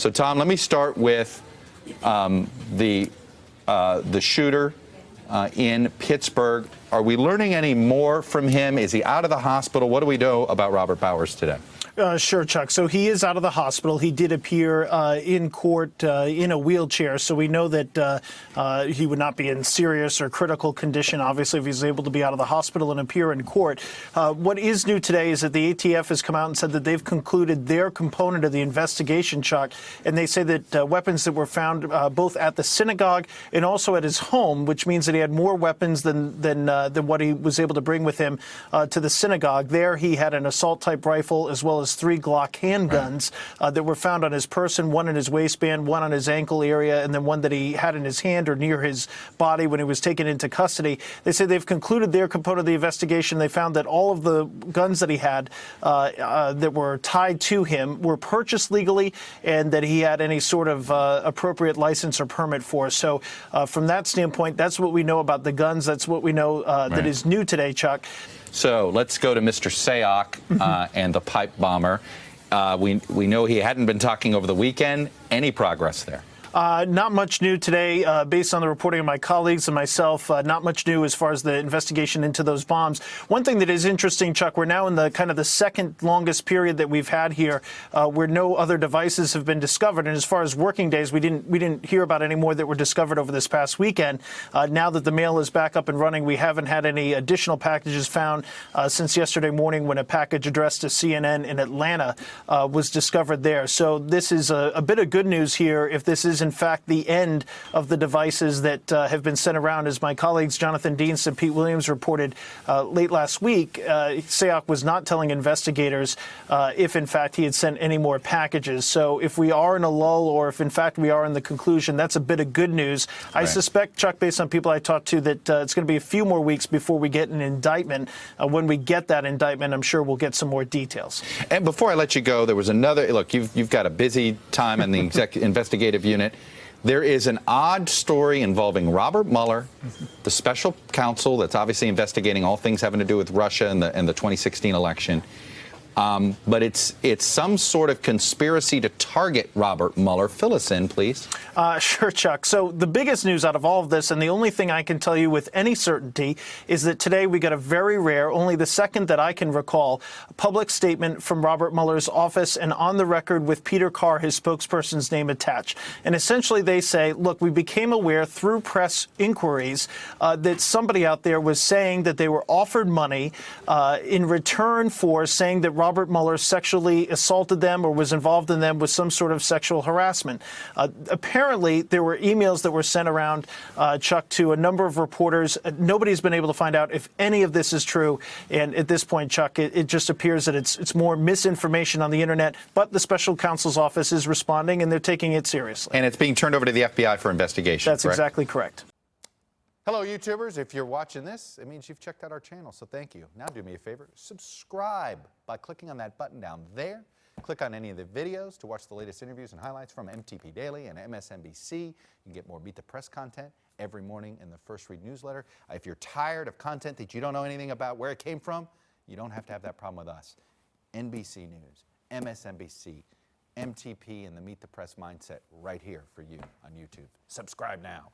So, Tom, let me start with the shooter in Pittsburgh. Are we learning any more from him? Is he out of the hospital? What do we know about Robert Bowers today? Sure, Chuck. So he is out of the hospital. He did appear in court in a wheelchair, so we know that he would not be in serious or critical condition, obviously, if he's able to be out of the hospital and appear in court. What is new today is that the ATF has come out and said that they've concluded their component of the investigation, Chuck, and they say that weapons that were found both at the synagogue and also at his home, which means that he had more weapons than what he was able to bring with him to the synagogue. There he had an assault-type rifle as well as 3 Glock handguns that were found on his person, one in his waistband, one on his ankle area, and then one that he had in his hand or near his body when he was taken into custody. They say they've concluded their component of the investigation. They found that all of the guns that he had that were tied to him were purchased legally and that he had any sort of appropriate license or permit for. So from that standpoint, that's what we know about the guns. That's what we know that is new today, Chuck. So let's go to Mr. Sayoc and the pipe bomber. We know he hadn't been talking over the weekend. Any progress there? Not much new today, based on the reporting of my colleagues and myself. Not much new as far as the investigation into those bombs. One thing that is interesting, Chuck, we're now in the kind of the second longest period that we've had here, where no other devices have been discovered. And as far as working days, we didn't hear about any more that were discovered over this past weekend. Now that the mail is back up and running, we haven't had any additional packages found since yesterday morning when a package addressed to CNN in Atlanta was discovered there. So this is a bit of good news here if this is in fact the end of the devices that have been sent around. As my colleagues Jonathan Deans and Pete Williams reported late last week, Sayoc was not telling investigators if in fact he had sent any more packages. So if we are in a lull or if in fact we are in the conclusion, that's a bit of good news. I suspect, Chuck, based on people I talked to, that it's going to be a few more weeks before we get an indictment. When we get that indictment, I'm sure we'll get some more details. And before I let you go, there was another, look, you've got a busy time in the investigative unit. There is an odd story involving Robert Mueller, the special counsel that's obviously investigating all things having to do with Russia and the 2016 election. But it's some sort of conspiracy to target Robert Mueller. Fill us in, please. Sure, Chuck. So the biggest news out of all of this, and the only thing I can tell you with any certainty, is that today we got a very rare, only the second that I can recall, public statement from Robert Mueller's office and on the record with Peter Carr, his spokesperson's name attached. And essentially they say, look, we became aware through press inquiries that somebody out there was saying that they were offered money in return for saying that Robert Mueller sexually assaulted them or was involved in them with some sort of sexual harassment. Apparently, there were emails that were sent around, Chuck, to a number of reporters. Nobody's been able to find out if any of this is true. And at this point, Chuck, it just appears that it's more misinformation on the internet. But the special counsel's office is responding, and they're taking it seriously. And it's being turned over to the FBI for investigation. That's correct? Exactly correct. Hello, YouTubers. If you're watching this, it means you've checked out our channel, so thank you. Now do me a favor, subscribe by clicking on that button down there. Click on any of the videos to watch the latest interviews and highlights from MTP Daily and MSNBC. You can get more Meet the Press content every morning in the First Read newsletter. If you're tired of content that you don't know anything about where it came from, you don't have to have that problem with us. NBC News, MSNBC, MTP, and the Meet the Press mindset right here for you on YouTube. Subscribe now.